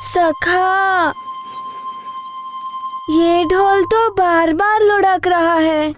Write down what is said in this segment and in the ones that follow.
सखा, ये ढोल तो बार बार लुढ़क रहा है।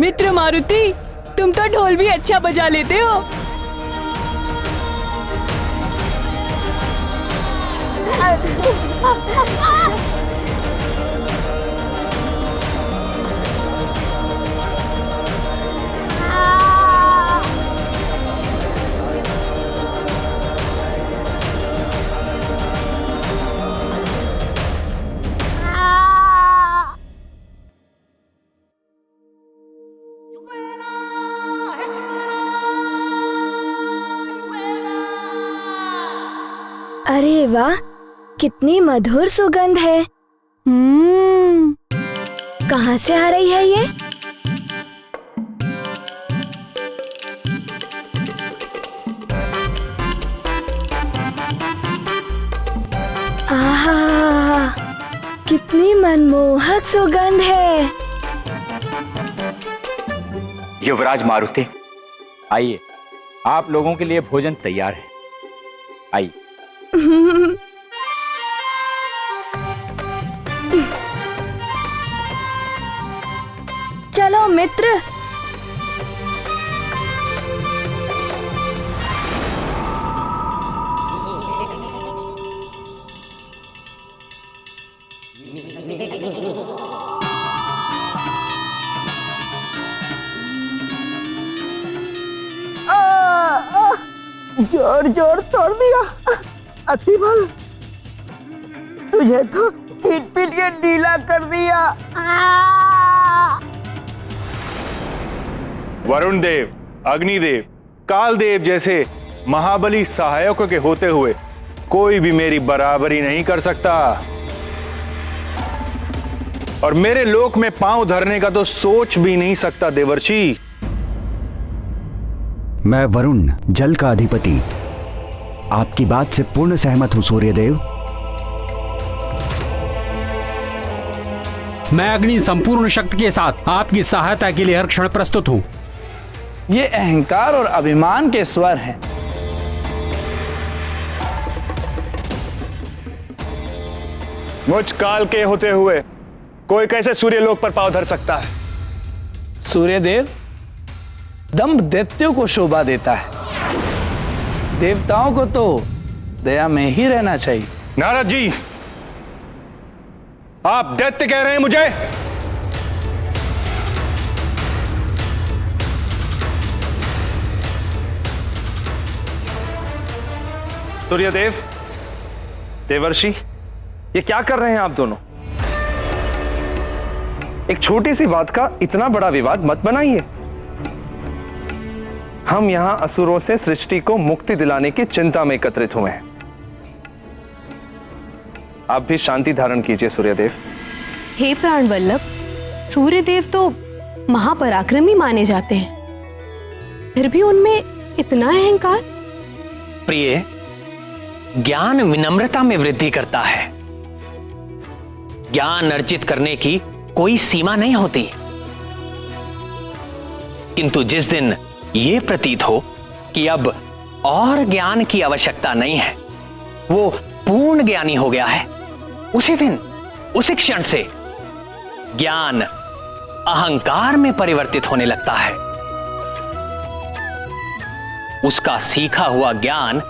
मित्र मारुति, तुम तो ढोल भी अच्छा बजा लेते हो। अरे वाह, कितनी मधुर सुगंध है। कहाँ से आ रही है ये? आहा, कितनी मनमोहक सुगंध है। युवराज मारुति, आइए, आप लोगों के लिए भोजन तैयार है। आइए। चलो मित्र। जोर जोर तोड़ दिया। अतिबल, तुझे तो पीट पीट के ढीला कर दिया। वरुण देव, अग्निदेव, कालदेव जैसे महाबली सहायकों के होते हुए कोई भी मेरी बराबरी नहीं कर सकता, और मेरे लोक में पांव धरने का तो सोच भी नहीं सकता देवर्षि। मैं वरुण, जल का अधिपति, आपकी बात से पूर्ण सहमत हूं सूर्यदेव। मैं अग्नि संपूर्ण शक्ति के साथ आपकी सहायता के लिए हर क्षण प्रस्तुत हूं। ये अहंकार और अभिमान के स्वर हैं। मुझ काल के होते हुए कोई कैसे सूर्यलोक पर पांव धर सकता है? सूर्यदेव, दंभ दैत्यों को शोभा देता है, देवताओं को तो दया में ही रहना चाहिए। नारद जी, आप दैत्य कह रहे हैं मुझे? सूर्यदेव, देवर्षि, ये क्या कर रहे हैं आप दोनों? एक छोटी सी बात का इतना बड़ा विवाद मत बनाइए। हम यहां असुरों से सृष्टि को मुक्ति दिलाने की चिंता में एकत्रित हुए हैं। आप भी शांति धारण कीजिए सूर्यदेव। हे प्राण वल्लभ, सूर्यदेव तो महापराक्रमी माने जाते हैं, फिर भी उनमें इतना अहंकार। प्रिय, ज्ञान विनम्रता में वृद्धि करता है, ज्ञान अर्जित करने की कोई सीमा नहीं होती, किंतु जिस दिन यह प्रतीत हो कि अब और ज्ञान की आवश्यकता नहीं है, वो पूर्ण ज्ञानी हो गया है, उसी दिन, उसी क्षण से ज्ञान अहंकार में परिवर्तित होने लगता है। उसका सीखा हुआ ज्ञान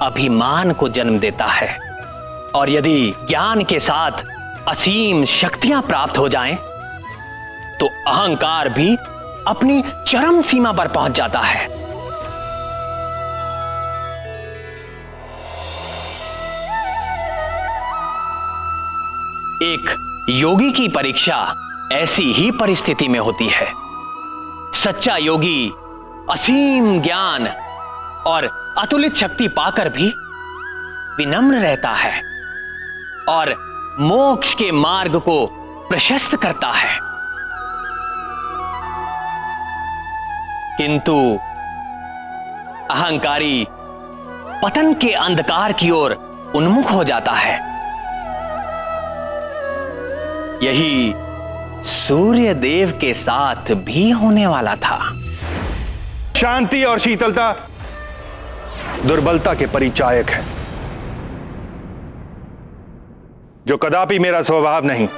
अभिमान को जन्म देता है, और यदि ज्ञान के साथ असीम शक्तियां प्राप्त हो जाएं, तो अहंकार भी अपनी चरम सीमा पर पहुंच जाता है। एक योगी की परीक्षा ऐसी ही परिस्थिति में होती है। सच्चा योगी असीम ज्ञान और अतुलित शक्ति पाकर भी विनम्र रहता है और मोक्ष के मार्ग को प्रशस्त करता है, किंतु अहंकारी पतन के अंधकार की ओर उन्मुख हो जाता है। यही सूर्य देव के साथ भी होने वाला था। शांति और शीतलता दुर्बलता के परिचायक है, जो कदापि मेरा स्वभाव नहीं।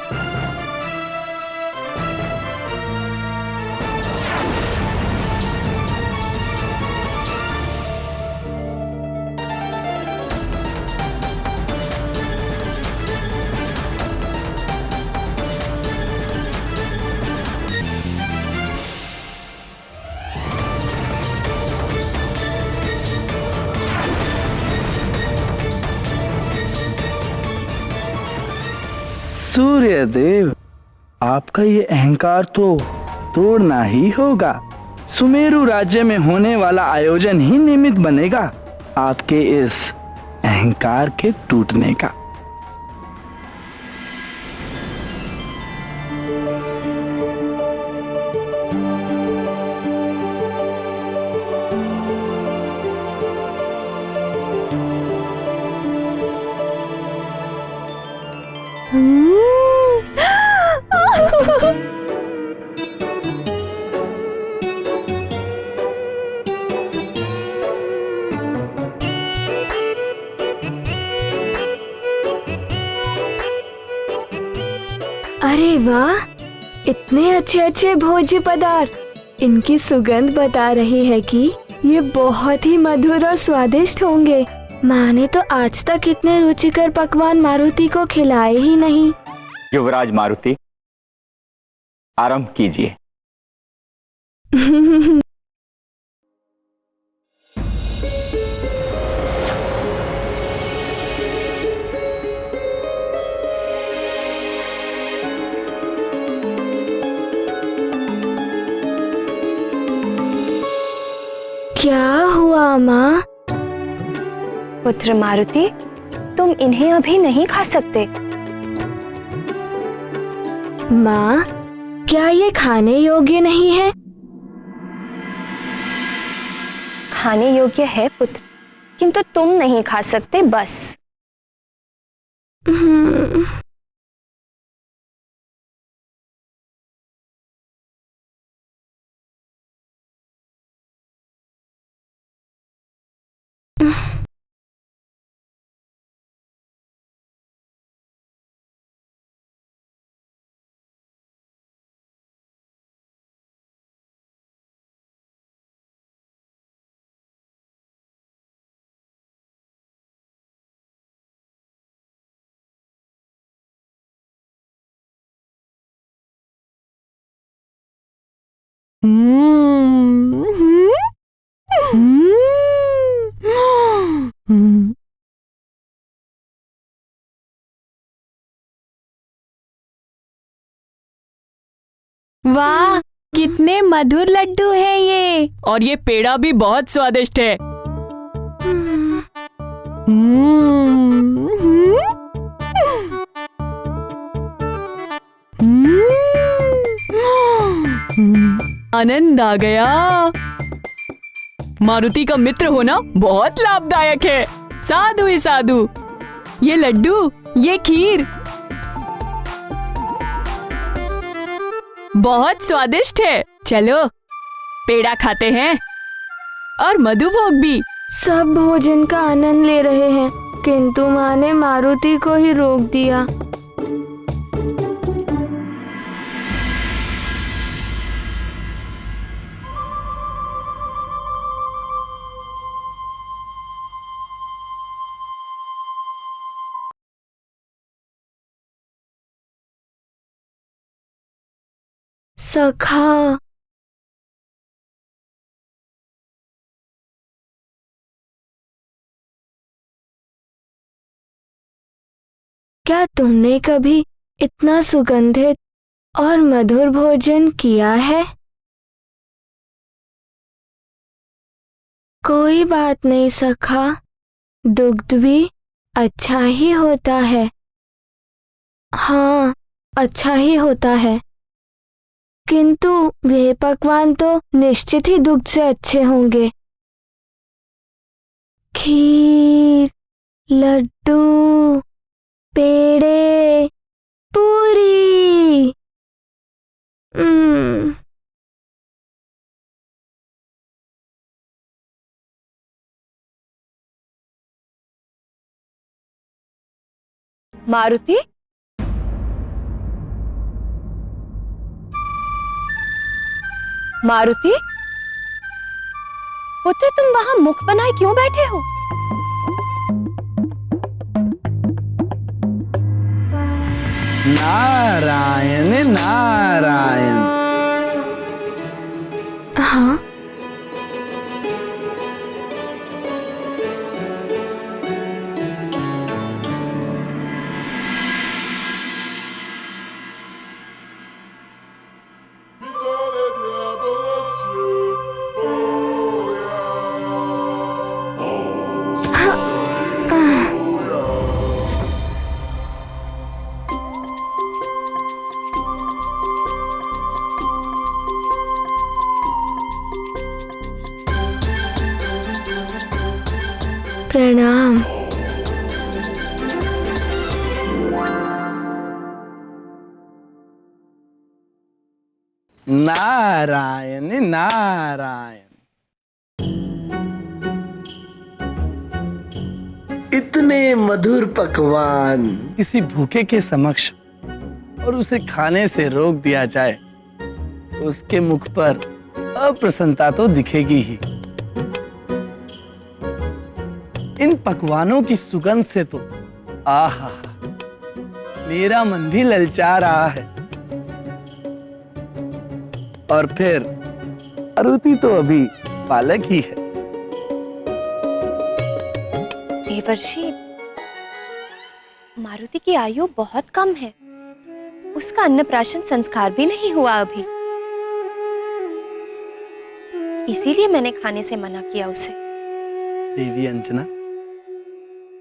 सूर्यदेव, आपका ये अहंकार तो तोड़ना ही होगा। सुमेरु राज्य में होने वाला आयोजन ही निमित्त बनेगा आपके इस अहंकार के टूटने का। अरे वाह, इतने अच्छे अच्छे भोज्य पदार्थ! इनकी सुगंध बता रही है कि ये बहुत ही मधुर और स्वादिष्ट होंगे। माँ ने तो आज तक इतने रुचिकर पकवान मारुति को खिलाए ही नहीं। युवराज मारुति, आरंभ कीजिए। क्या हुआ माँ? पुत्र मारुति, तुम इन्हें अभी नहीं खा सकते। माँ, क्या ये खाने योग्य नहीं है? खाने योग्य है पुत्र, किंतु तुम नहीं खा सकते बस। वाह, कितने मधुर लड्डू हैं ये, और ये पेड़ा भी बहुत स्वादिष्ट है। आनंद आ गया। मारुति का मित्र होना बहुत लाभदायक है। साधु ही साधु। ये लड्डू, ये खीर, बहुत स्वादिष्ट है। चलो पेड़ा खाते हैं और मधुभोग भी। सब भोजन का आनंद ले रहे हैं, किंतु माँ ने मारुति को ही रोक दिया। सखा, क्या तुमने कभी इतना सुगंधित और मधुर भोजन किया है? कोई बात नहीं सखा, दुग्ध भी अच्छा ही होता है। हाँ, अच्छा ही होता है, किंतु वे पकवान तो निश्चित ही दुग्ध से अच्छे होंगे। खीर, लड्डू, पेड़े, पूरी। मारुति, मारुति, पुत्र तुम वहां मुख बनाए क्यों बैठे हो? नारायण नारायण। हाँ, प्रणाम। नारायण नारायण। इतने मधुर पकवान किसी भूखे के समक्ष और उसे खाने से रोक दिया जाए तो उसके मुख पर अप्रसन्नता तो दिखेगी ही। इन पकवानों की सुगंध से तो आहा, मेरा मन भी ललचा रहा है। और फिर मारुति तो अभी बालक ही है। देवर्षि, मारुति की आयु बहुत कम है, उसका अन्नप्राशन संस्कार भी नहीं हुआ अभी, इसीलिए मैंने खाने से मना किया उसे। देवी अंजना,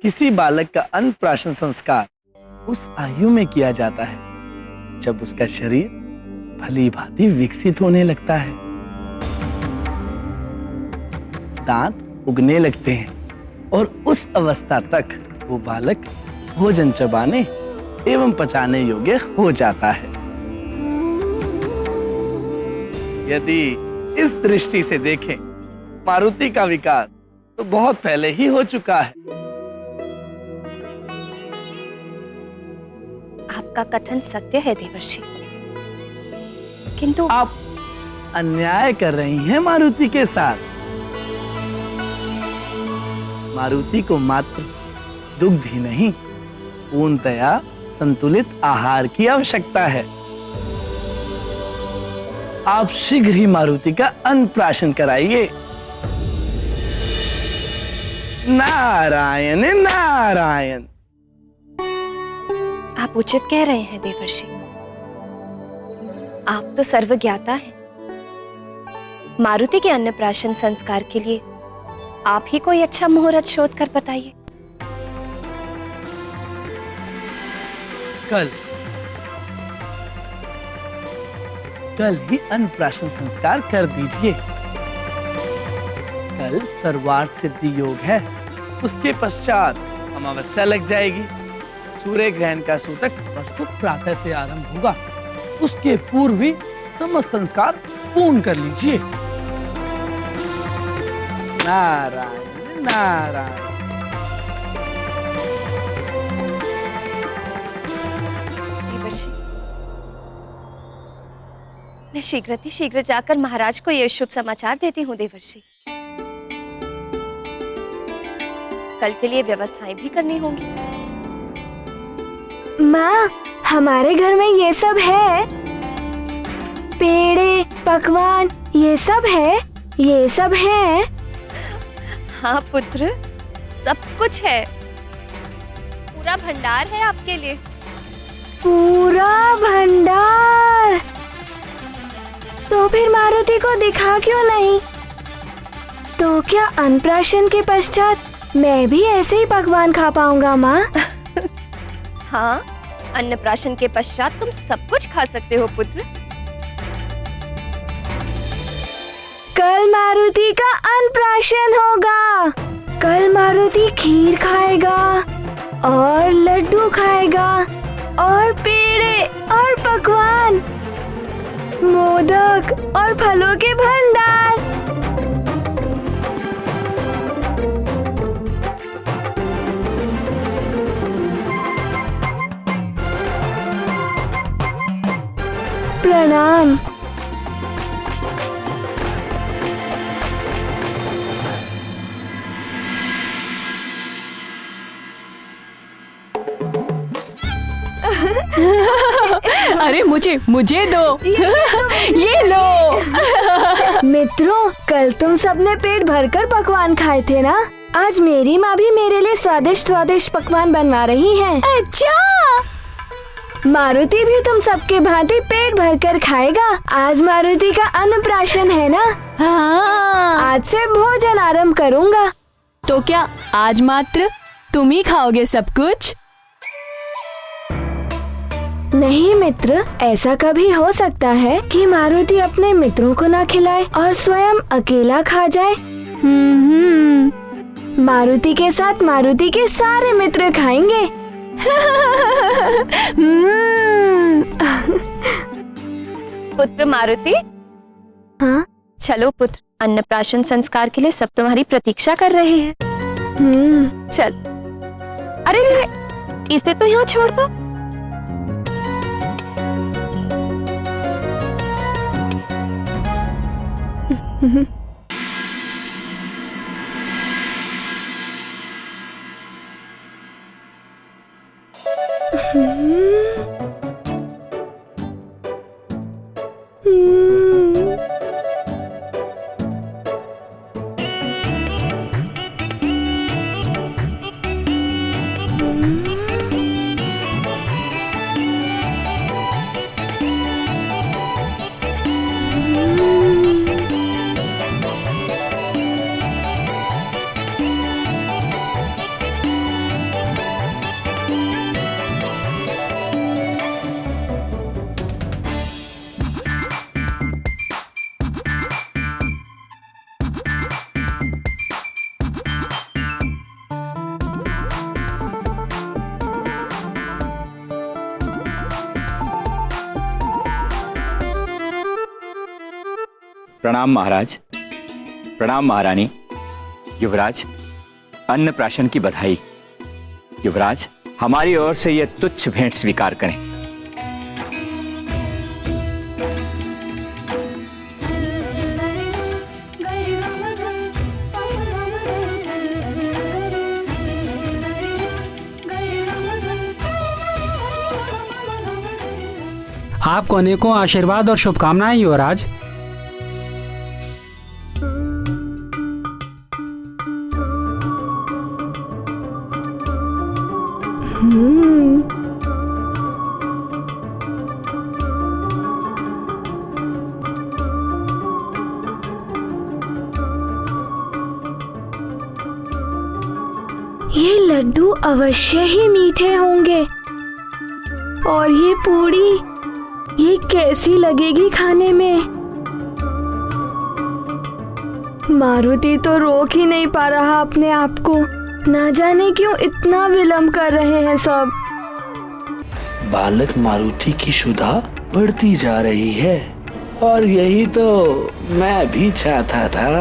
किसी बालक का अन्नप्राशन संस्कार उस आयु में किया जाता है जब उसका शरीर भली भांति विकसित होने लगता है, दांत उगने लगते हैं और उस अवस्था तक वो बालक भोजन चबाने एवं पचाने योग्य हो जाता है। यदि इस दृष्टि से देखें, मारुति का विकास तो बहुत पहले ही हो चुका है। आपका कथन सत्य है देवर्षि, किंतु आप अन्याय कर रही हैं मारुति के साथ। मारुति को मात्र दुग्ध ही नहीं, पूर्णतया संतुलित आहार की आवश्यकता है। आप शीघ्र ही मारुति का अन्नप्राशन कराइए। नारायण नारायण। आप उचित कह रहे हैं देवर्षि, आप तो सर्वज्ञाता हैं। मारुति के अन्नप्राशन संस्कार के लिए आप ही कोई अच्छा मुहूर्त शोध कर बताइए। कल ही अन्नप्राशन संस्कार कर दीजिए। कल सर्वार्थ सिद्धि योग है, उसके पश्चात अमावस्या लग जाएगी। सूर्य ग्रहण का सूतक परसों प्रातः से आरंभ होगा, उसके पूर्व भी समस्त संस्कार पूर्ण कर लीजिए। नारायण नारायण। देवर्षि, मैं शीघ्र जाकर महाराज को यह शुभ समाचार देती हूँ देवर्षि। कल के लिए व्यवस्थाएं भी करनी होंगी। माँ, हमारे घर में ये सब है, पेड़े पकवान ये सब है, ये सब है। हाँ पुत्र, सब कुछ है, पूरा भंडार है आपके लिए। पूरा भंडार? तो फिर मारुति को दिखा क्यों नहीं? तो क्या अन्नप्राशन के पश्चात मैं भी ऐसे ही पकवान खा पाऊंगा माँ? हाँ, अन्नप्राशन के पश्चात तुम सब कुछ खा सकते हो पुत्र। कल मारुति का अन्नप्राशन होगा। कल मारुति खीर खाएगा और लड्डू खाएगा और पेड़े और पकवान, मोदक और फलों के भंडार। प्रणाम। अरे मुझे दो। ये लो। मित्रों, कल तुम सबने पेट भरकर पकवान खाए थे ना? आज मेरी माँ भी मेरे लिए स्वादिष्ट पकवान बनवा रही है। अच्छा, मारुति भी तुम सबके भांति पेट भरकर खाएगा। आज मारुति का अन्नप्राशन है ना? हाँ। आज से भोजन आरंभ करूँगा। तो क्या आज मात्र तुम ही खाओगे सब कुछ? नहीं मित्र, ऐसा कभी हो सकता है कि मारुति अपने मित्रों को ना खिलाए और स्वयं अकेला खा जाए। मारुति के साथ मारुति के सारे मित्र खाएंगे। पुत्र मारुति। हाँ? चलो पुत्र, अन्नप्राशन संस्कार के लिए सब तुम्हारी प्रतीक्षा कर रहे हैं। चल। अरे इसे तो यहाँ छोड़ दो। प्रणाम महाराज, प्रणाम महारानी। युवराज, अन्नप्राशन की बधाई। युवराज, हमारी ओर से यह तुच्छ भेंट स्वीकार करें। आपको अनेकों आशीर्वाद और शुभकामनाएं युवराज। ये लड्डू अवश्य ही मीठे होंगे। और ये पूड़ी, ये कैसी लगेगी खाने में? मारुति तो रोक ही नहीं पा रहा अपने आप को। ना जाने क्यों इतना विलंब कर रहे हैं सब। बालक मारुति की क्षुधा बढ़ती जा रही है। और यही तो मैं भी चाहता था।